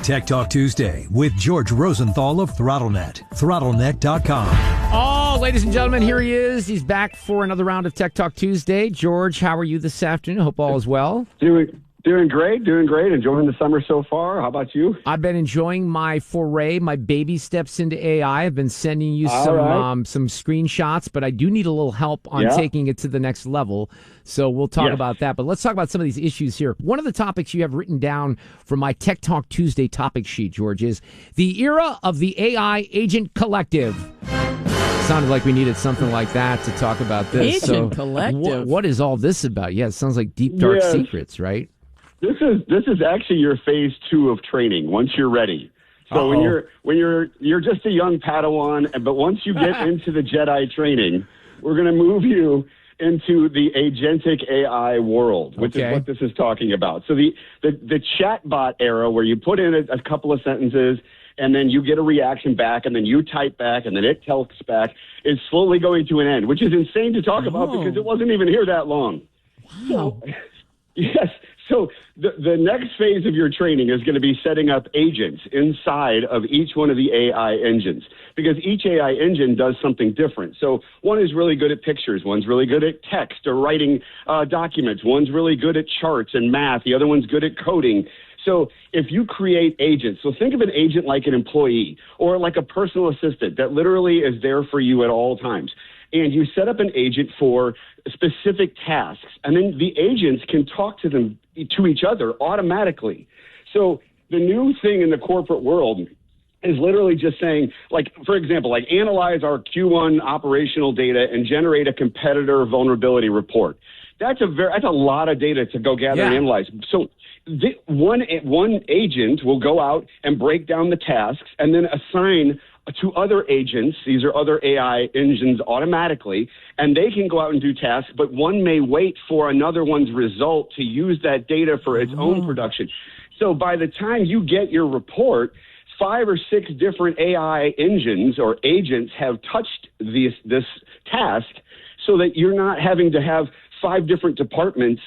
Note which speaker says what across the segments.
Speaker 1: Tech Talk Tuesday with George Rosenthal of ThrottleNet. ThrottleNet.com.
Speaker 2: Oh, ladies and gentlemen, here he is. He's back for another round of Tech Talk Tuesday. George, how are you this afternoon? Hope all is well.
Speaker 3: Doing great. Enjoying the summer so far. How about you?
Speaker 2: I've been enjoying my foray, my baby steps into AI. I've been sending you some screenshots, but I do need a little help on taking it to the next level. So we'll talk about that. But let's talk about some of these issues here. One of the topics you have written down from my Tech Talk Tuesday topic sheet, George, is the era of the AI agent collective. Sounded like we needed something like that to talk about this.
Speaker 4: Agent collective.
Speaker 2: What is all this about? Yeah, it sounds like deep, dark secrets, right?
Speaker 3: This is actually your phase 2 of training. Once you're ready, so when you're just a young Padawan, but once you get into the Jedi training, we're going to move you into the agentic AI world, which is what this is talking about. So the chatbot era, where you put in a couple of sentences and then you get a reaction back, and then you type back, and then it tells back, is slowly going to an end, which is insane to talk about because it wasn't even here that long.
Speaker 4: Wow.
Speaker 3: So, yes. So the next phase of your training is going to be setting up agents inside of each one of the AI engines, because each AI engine does something different. So one is really good at pictures. One's really good at text or writing documents. One's really good at charts and math. The other one's good at coding. So if you create agents, so think of an agent like an employee or like a personal assistant that literally is there for you at all times. And you set up an agent for specific tasks, and then the agents can talk to each other automatically. So the new thing in the corporate world is literally just saying, like, for example, like analyze our Q1 operational data and generate a competitor vulnerability report. That's a lot of data to go gather and analyze. So one agent will go out and break down the tasks and then assign to other agents. These are other AI engines automatically, and they can go out and do tasks, but one may wait for another one's result to use that data for its own production. So by the time you get your report, 5 or 6 different AI engines or agents have touched this task, so that you're not having to have 5 different departments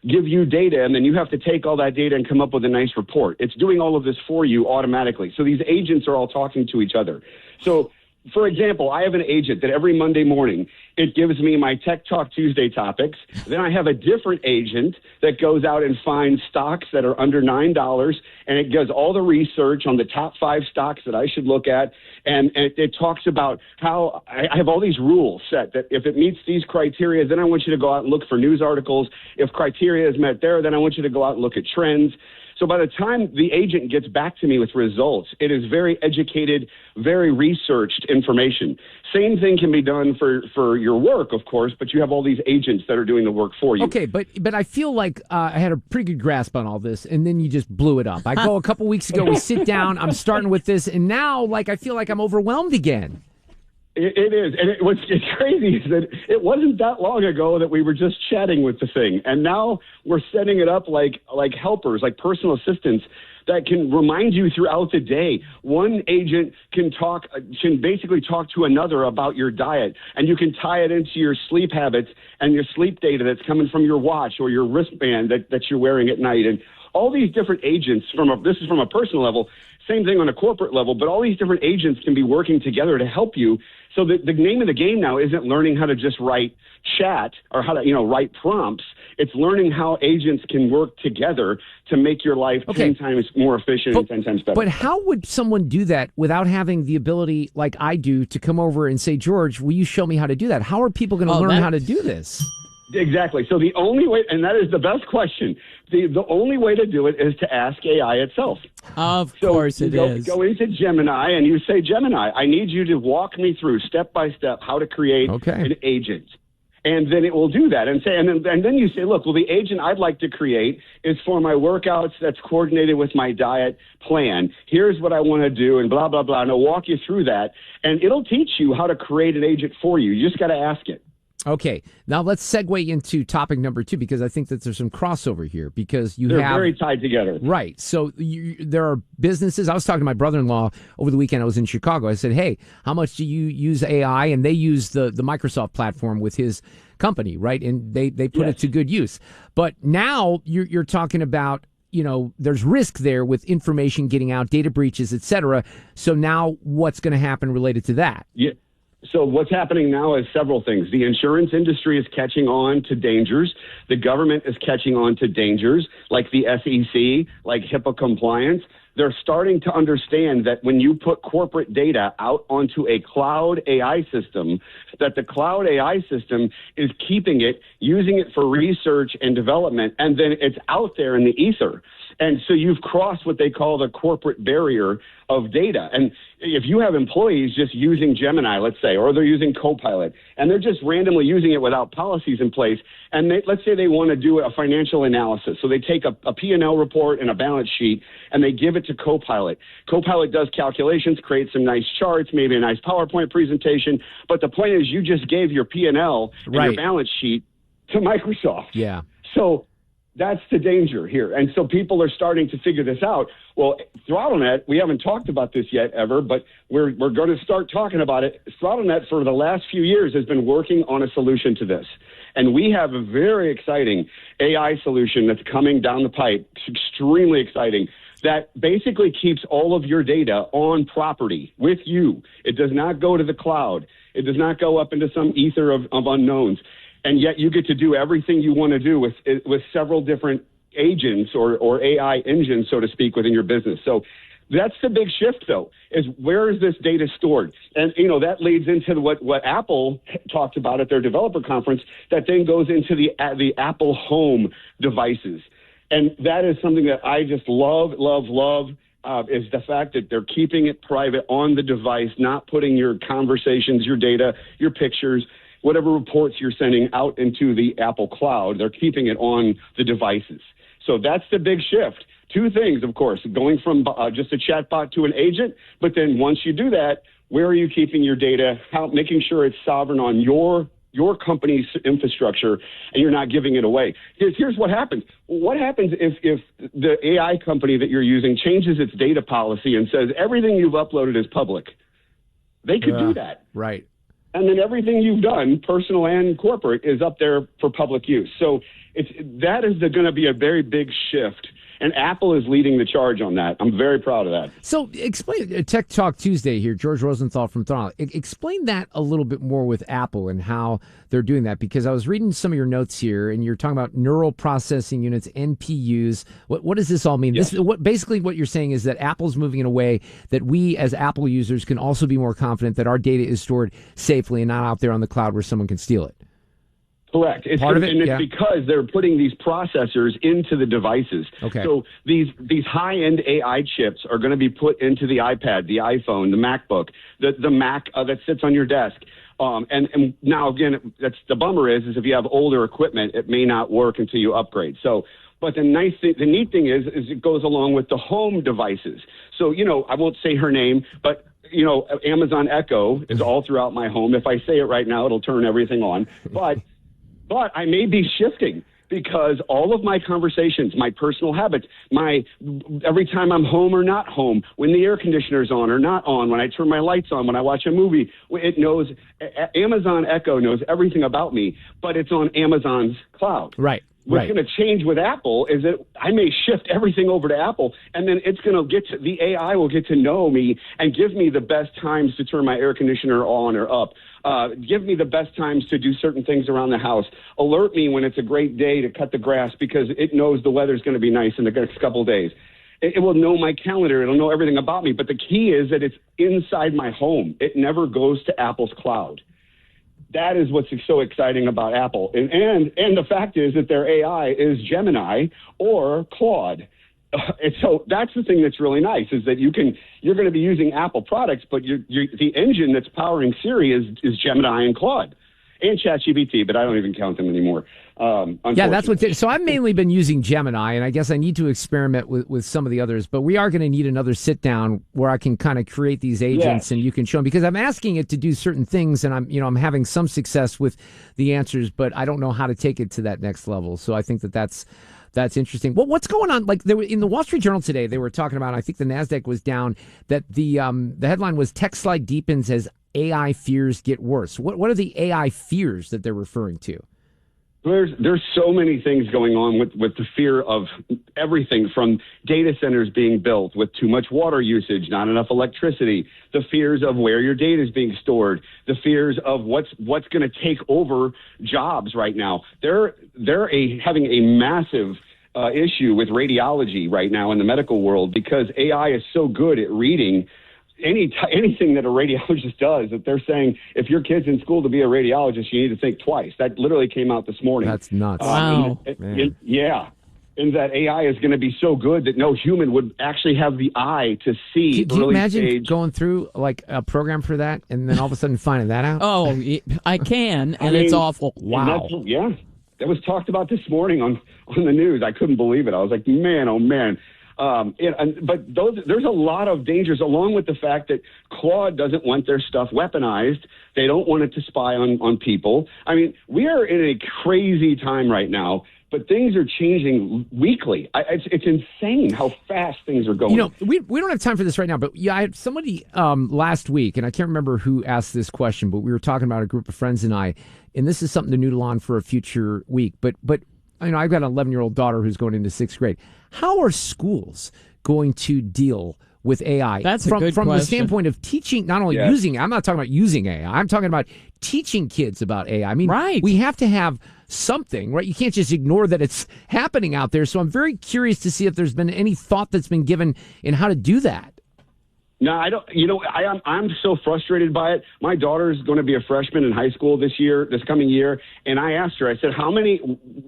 Speaker 3: give you data, and then you have to take all that data and come up with a nice report. It's doing all of this for you automatically. So these agents are all talking to each other. So, for example, I have an agent that every Monday morning, it gives me my Tech Talk Tuesday topics. Then I have a different agent that goes out and finds stocks that are under $9, and it does all the research on the top 5 stocks that I should look at. And it talks about how I have all these rules set that if it meets these criteria, then I want you to go out and look for news articles. If criteria is met there, then I want you to go out and look at trends. So by the time the agent gets back to me with results, it is very educated, very researched information. Same thing can be done for your work, of course, but you have all these agents that are doing the work for you.
Speaker 2: Okay, but I feel like I had a pretty good grasp on all this, and then you just blew it up. I go a couple weeks ago, we sit down, I'm starting with this, and now I feel like I'm overwhelmed again.
Speaker 3: It is. And what's crazy is that it wasn't that long ago that we were just chatting with the thing. And now we're setting it up like helpers, like personal assistants that can remind you throughout the day. One agent can basically talk to another about your diet, and you can tie it into your sleep habits and your sleep data that's coming from your watch or your wristband that you're wearing at night. And all these different agents this is from a personal level, same thing on a corporate level, but all these different agents can be working together to help you. So the name of the game now isn't learning how to just write chat or how to, write prompts. It's learning how agents can work together to make your life 10 times more efficient and 10 times better.
Speaker 2: But how would someone do that without having the ability, like I do, to come over and say, George, will you show me how to do that? How are people going to learn how to do this?
Speaker 3: Exactly. So the only way, and that is the best question, the only way to do it is to ask AI itself.
Speaker 4: Of course it is.
Speaker 3: Go into Gemini and you say, Gemini, I need you to walk me through step by step how to create an agent. And then it will do that and then you say, look, well, the agent I'd like to create is for my workouts that's coordinated with my diet plan. Here's what I want to do and blah, blah, blah. And it'll walk you through that. And it'll teach you how to create an agent for you. You just got to ask it.
Speaker 2: Okay, now let's segue into topic number 2, because I think that there's some crossover here, because they're
Speaker 3: very tied together.
Speaker 2: Right. So there are businesses. I was talking to my brother-in-law over the weekend. I was in Chicago. I said, hey, how much do you use AI? And they use the Microsoft platform with his company, right? And they put it to good use. But now you're talking about there's risk there with information getting out, data breaches, et cetera. So now what's going to happen related to that?
Speaker 3: Yeah. So what's happening now is several things. The insurance industry is catching on to dangers. The government is catching on to dangers like the SEC, like HIPAA compliance. They're starting to understand that when you put corporate data out onto a cloud AI system, that the cloud AI system is keeping it, using it for research and development, and then it's out there in the ether. And so you've crossed what they call the corporate barrier of data. And if you have employees just using Gemini, let's say, or they're using Copilot, and they're just randomly using it without policies in place, and let's say they want to do a financial analysis. So they take a P&L report and a balance sheet, and they give it to Copilot. Copilot does calculations, creates some nice charts, maybe a nice PowerPoint presentation. But the point is you just gave your P&L and your balance sheet to Microsoft.
Speaker 2: Yeah.
Speaker 3: So that's the danger here. And so people are starting to figure this out. Well, ThrottleNet, we haven't talked about this yet ever, but we're going to start talking about it. ThrottleNet for the last few years has been working on a solution to this. And we have a very exciting AI solution that's coming down the pipe. It's extremely exciting. That basically keeps all of your data on property with you. It does not go to the cloud. It does not go up into some ether of unknowns. And yet you get to do everything you want to do with several different agents or AI engines, so to speak, within your business. So that's the big shift, though, is where is this data stored? And, that leads into what Apple talked about at their developer conference that then goes into the Apple Home devices. And that is something that I just love, is the fact that they're keeping it private on the device, not putting your conversations, your data, your pictures, whatever reports you're sending out into the Apple cloud. They're keeping it on the devices. So that's the big shift. Two things, of course, going from just a chatbot to an agent. But then once you do that, where are you keeping your data? Making sure it's sovereign on your company's infrastructure, and you're not giving it away. Here's what happens. What happens if the AI company that you're using changes its data policy and says everything you've uploaded is public? They could do that.
Speaker 2: Right.
Speaker 3: And then everything you've done, personal and corporate, is up there for public use. So that is going to be a very big shift. And Apple is leading the charge on that. I'm very proud of that.
Speaker 2: So explain Tech Talk Tuesday here, George Rosenthal from ThrottleNet. Explain that a little bit more with Apple and how they're doing that, because I was reading some of your notes here, and you're talking about neural processing units, NPUs. What does this all mean?
Speaker 3: Yes.
Speaker 2: Basically what you're saying is that Apple's moving in a way that we as Apple users can also be more confident that our data is stored safely and not out there on the cloud where someone can steal it.
Speaker 3: Correct. It's because they're putting these processors into the devices.
Speaker 2: Okay.
Speaker 3: So these high-end AI chips are going to be put into the iPad, the iPhone, the MacBook, the Mac that sits on your desk. And now, again, that's the bummer is if you have older equipment, it may not work until you upgrade. So, but the neat thing is it goes along with the home devices. So, I won't say her name, but Amazon Echo is all throughout my home. If I say it right now, it'll turn everything on. But I may be shifting because all of my conversations, my personal habits, every time I'm home or not home, when the air conditioner's on or not on, when I turn my lights on, when I watch a movie, it knows. Amazon Echo knows everything about me, but it's on Amazon's cloud.
Speaker 2: Right.
Speaker 3: What's going to change with Apple is that I may shift everything over to Apple, and then it's going to the AI will get to know me and give me the best times to turn my air conditioner on or up. Give me the best times to do certain things around the house. Alert me when it's a great day to cut the grass because it knows the weather's going to be nice in the next couple of days. It will know my calendar. It'll know everything about me. But the key is that it's inside my home. It never goes to Apple's cloud. That is what's so exciting about Apple. And the fact is that their AI is Gemini or Claude. And so that's the thing that's really nice is that you're going to be using Apple products, but the engine that's powering Siri is Gemini and Claude and ChatGPT, but I don't even count them anymore.
Speaker 2: Yeah, that's so I've mainly been using Gemini, and I guess I need to experiment with some of the others, but we are going to need another sit down where I can kind of create these agents and you can show them, because I'm asking it to do certain things and I'm having some success with the answers, but I don't know how to take it to that next level. So I think that's interesting. Well, what's going on? Like in the Wall Street Journal today, they were talking about, I think the NASDAQ was down, that the headline was tech slide deepens as AI fears get worse. What are the AI fears that they're referring to?
Speaker 3: There's so many things going on with the fear of everything from data centers being built with too much water usage, not enough electricity, the fears of where your data is being stored, the fears of what's going to take over jobs right now. They're having a massive issue with radiology right now in the medical world because AI is so good at reading anything that a radiologist does, that they're saying if your kid's in school to be a radiologist, you need to think twice. That literally came out this morning.
Speaker 2: That's nuts.
Speaker 4: Wow.
Speaker 3: And that AI is going to be so good that no human would actually have the eye to see.
Speaker 2: Do you imagine going through like a program for that and then all of a sudden finding that out?
Speaker 4: Oh, I can, and it's awful.
Speaker 2: Wow.
Speaker 3: That was talked about this morning on the news. I couldn't believe it. I was like, man, oh man. But there's a lot of dangers, along with the fact that Claude doesn't want their stuff weaponized. They don't want it to spy on people. I mean, we are in a crazy time right now, but things are changing weekly. It's insane how fast things are going.
Speaker 2: You know, we don't have time for this right now, but yeah, I had somebody last week, and I can't remember who asked this question, but we were talking about a group of friends and I, and this is something to noodle on for a future week. But you know, I've got an 11-year-old daughter who's going into 6th grade. How are schools going to deal with AI?
Speaker 4: That's a good
Speaker 2: from
Speaker 4: question.
Speaker 2: The standpoint of teaching, not only using it. I'm not talking about using AI. I'm talking about teaching kids about AI. I mean, we have to have something, right? You can't just ignore that it's happening out there. So I'm very curious to see if there's been any thought that's been given in how to do that.
Speaker 3: No, I don't. You know, I'm so frustrated by it. My daughter's going to be a freshman in high school this coming year, and I asked her. I said,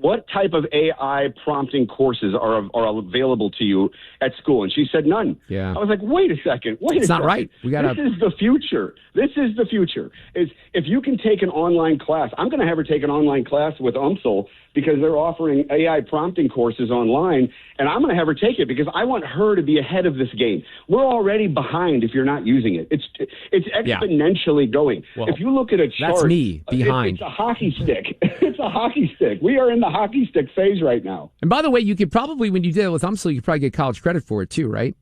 Speaker 3: what type of AI prompting courses are available to you at school? And she said none.
Speaker 2: Yeah.
Speaker 3: I was like, wait a second.
Speaker 2: It's not right.
Speaker 3: This is the future. This is the future. Is if you can take an online class. I'm going to have her take an online class with UMSL because they're offering AI prompting courses online, and I'm going to have her take it because I want her to be ahead of this game. We're already behind if you're not using it. It's exponentially going.
Speaker 2: Well,
Speaker 3: if you look at a chart,
Speaker 2: that's me behind.
Speaker 3: It's a hockey stick. It's a hockey stick. We are in the hockey stick phase right now.
Speaker 2: And by the way, you could probably, when you did it with UMSL, you could probably get college credit for it too, right?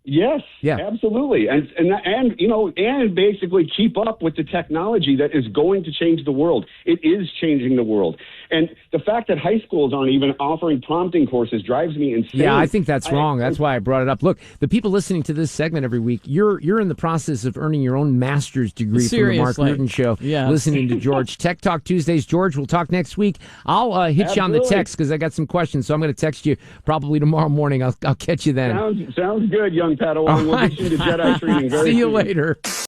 Speaker 3: Yes, absolutely, and you know, and basically keep up with the technology that is going to change the world. It is changing the world, and the fact that high schools aren't even offering prompting courses drives me insane.
Speaker 2: Yeah, I think that's wrong. That's why I brought it up. Look, the people listening to this segment every week, you're in the process of earning your own master's degree from the Mark Reardon Show.
Speaker 4: Yeah.
Speaker 2: Listening to George. Tech Talk Tuesdays. George, we'll talk next week. I'll hit you on the text because I got some questions, so I'm going to text you probably tomorrow morning. I'll catch you then.
Speaker 3: Sounds good, young Padawan. We'll get you into Jedi training very soon.
Speaker 2: See you later.